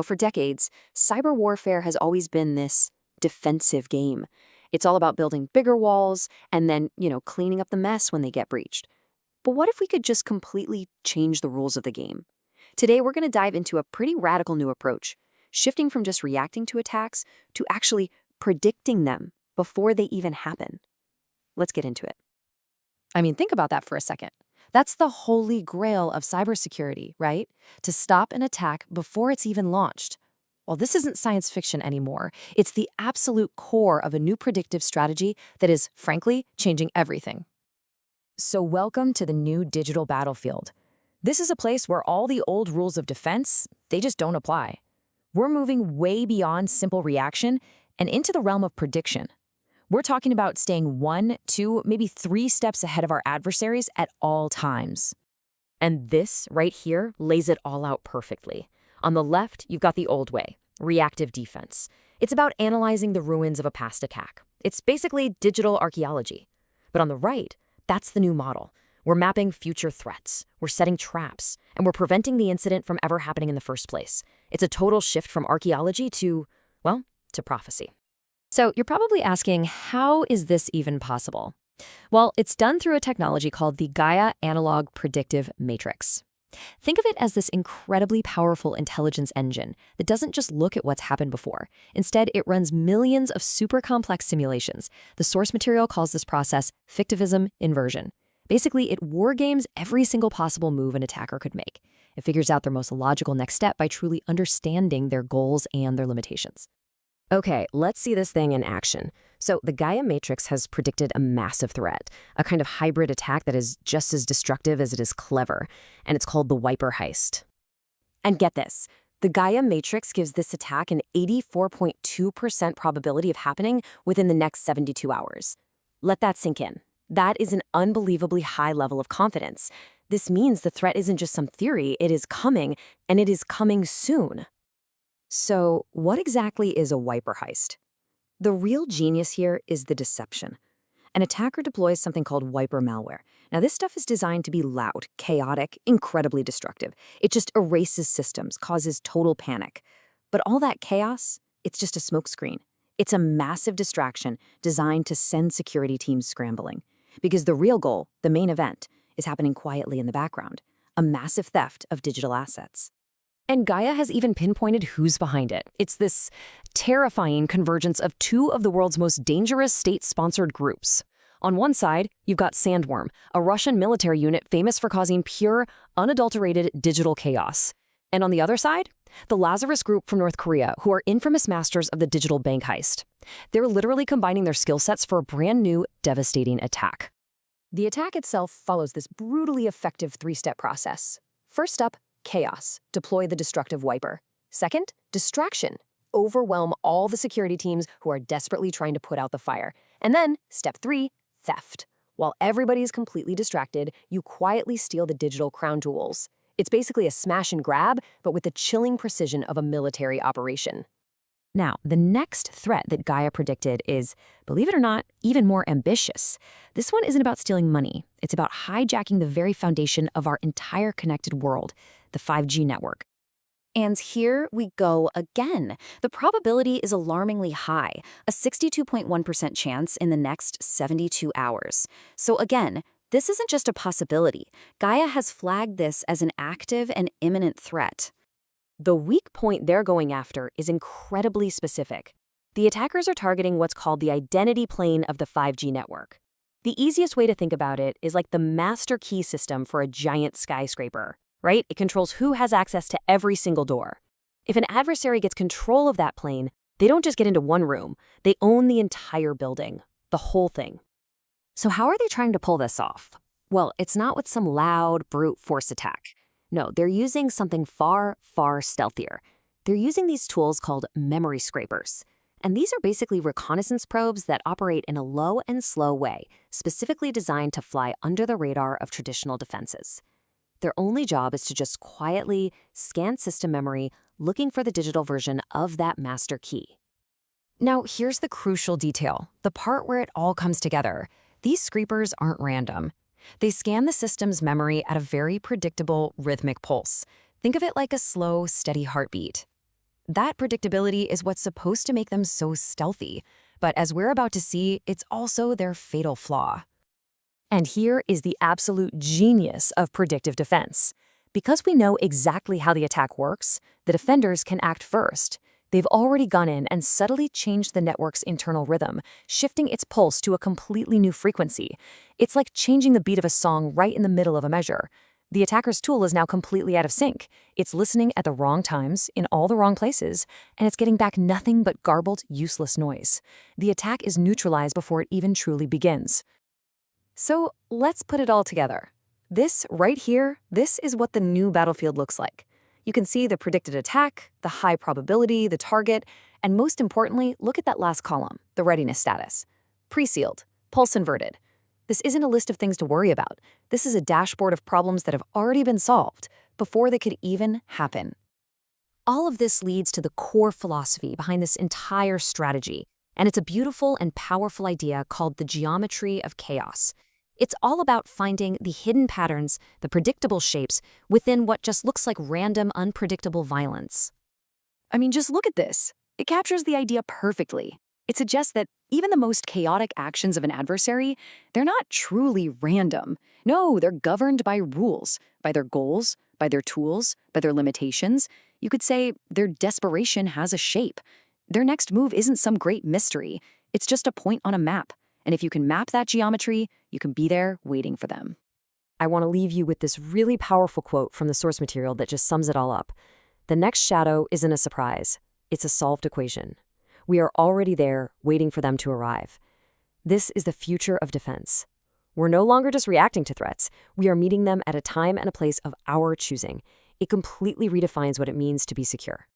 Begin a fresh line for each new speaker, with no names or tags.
For decades, cyber warfare has always been this defensive game. It's all about building bigger walls and then, cleaning up the mess when they get breached. But what if we could just completely change the rules of the game? Today, we're going to dive into a pretty radical new approach, shifting from just reacting to attacks to actually predicting them before they even happen. Let's get into it. Think about that for a second. That's the holy grail of cybersecurity, right? To stop an attack before it's even launched. Well, this isn't science fiction anymore. It's the absolute core of a new predictive strategy that is, frankly, changing everything. So welcome to the new digital battlefield. This is a place where all the old rules of defense, they just don't apply. We're moving way beyond simple reaction and into the realm of prediction. We're talking about staying 1, 2, maybe 3 steps ahead of our adversaries at all times. And this right here lays it all out perfectly. On the left, you've got the old way, reactive defense. It's about analyzing the ruins of a past attack. It's basically digital archaeology. But on the right, that's the new model. We're mapping future threats, we're setting traps, and we're preventing the incident from ever happening in the first place. It's a total shift from archaeology to prophecy. So you're probably asking, how is this even possible? Well, it's done through a technology called the GAIA-Analog Predictive Matrix. Think of it as this incredibly powerful intelligence engine that doesn't just look at what's happened before. Instead, it runs millions of super complex simulations. The source material calls this process fictivism inversion. Basically, it wargames every single possible move an attacker could make. It figures out their most logical next step by truly understanding their goals and their limitations. Okay, let's see this thing in action. So the Gaia Matrix has predicted a massive threat, a kind of hybrid attack that is just as destructive as it is clever, and it's called the Wiper-Heist. And get this, the Gaia Matrix gives this attack an 84.2% probability of happening within the next 72 hours. Let that sink in. That is an unbelievably high level of confidence. This means the threat isn't just some theory, it is coming, and it is coming soon. So, what exactly is a Wiper-Heist? The real genius here is the deception. An attacker deploys something called Wiper malware. Now, this stuff is designed to be loud, chaotic, incredibly destructive. It just erases systems, causes total panic. But all that chaos, it's just a smokescreen. It's a massive distraction designed to send security teams scrambling. Because the real goal, the main event, is happening quietly in the background. A massive theft of digital assets. And Gaia has even pinpointed who's behind it. It's this terrifying convergence of 2 of the world's most dangerous state-sponsored groups. On one side, you've got Sandworm, a Russian military unit famous for causing pure, unadulterated digital chaos. And on the other side, the Lazarus Group from North Korea, who are infamous masters of the digital bank heist. They're literally combining their skill sets for a brand new, devastating attack. The attack itself follows this brutally effective 3-step process. First up, chaos. Deploy the destructive wiper. Second, distraction. Overwhelm all the security teams who are desperately trying to put out the fire. And then, step 3, theft. While everybody is completely distracted, you quietly steal the digital crown jewels. It's basically a smash and grab, but with the chilling precision of a military operation. Now, the next threat that Gaia predicted is, believe it or not, even more ambitious. This one isn't about stealing money. It's about hijacking the very foundation of our entire connected world, the 5G network. And here we go again. The probability is alarmingly high, a 62.1% chance in the next 72 hours. So again, this isn't just a possibility. Gaia has flagged this as an active and imminent threat. The weak point they're going after is incredibly specific. The attackers are targeting what's called the identity plane of the 5G network. The easiest way to think about it is like the master key system for a giant skyscraper, right? It controls who has access to every single door. If an adversary gets control of that plane, they don't just get into one room, they own the entire building, the whole thing. So how are they trying to pull this off? Well, it's not with some loud, brute force attack. No, they're using something far, far stealthier. They're using these tools called memory scrapers. And these are basically reconnaissance probes that operate in a low and slow way, specifically designed to fly under the radar of traditional defenses. Their only job is to just quietly scan system memory, looking for the digital version of that master key. Now, here's the crucial detail, the part where it all comes together. These scrapers aren't random. They scan the system's memory at a very predictable, rhythmic pulse. Think of it like a slow, steady heartbeat.
That predictability is what's supposed to make them so stealthy. But as we're about to see, it's also their fatal flaw. And here is the absolute genius of predictive defense. Because we know exactly how the attack works, the defenders can act first. They've already gone in and subtly changed the network's internal rhythm, shifting its pulse to a completely new frequency. It's like changing the beat of a song right in the middle of a measure. The attacker's tool is now completely out of sync. It's listening at the wrong times, in all the wrong places, and it's getting back nothing but garbled, useless noise. The attack is neutralized before it even truly begins. So let's put it all together. This right here, this is what the new battlefield looks like. You can see the predicted attack, the high probability, the target, and most importantly, look at that last column, the readiness status. Pre-sealed, pulse inverted. This isn't a list of things to worry about. This is a dashboard of problems that have already been solved before they could even happen. All of this leads to the core philosophy behind this entire strategy, and it's a beautiful and powerful idea called the geometry of chaos. It's all about finding the hidden patterns, the predictable shapes, within what just looks like random, unpredictable violence.
I mean, just look at this. It captures the idea perfectly. It suggests that even the most chaotic actions of an adversary, they're not truly random. No, they're governed by rules, by their goals, by their tools, by their limitations. You could say their desperation has a shape. Their next move isn't some great mystery. It's just a point on a map. And if you can map that geometry, you can be there waiting for them.
I want to leave you with this really powerful quote from the source material that just sums it all up. The next shadow isn't a surprise. It's a solved equation. We are already there, waiting for them to arrive. This is the future of defense. We're no longer just reacting to threats. We are meeting them at a time and a place of our choosing. It completely redefines what it means to be secure.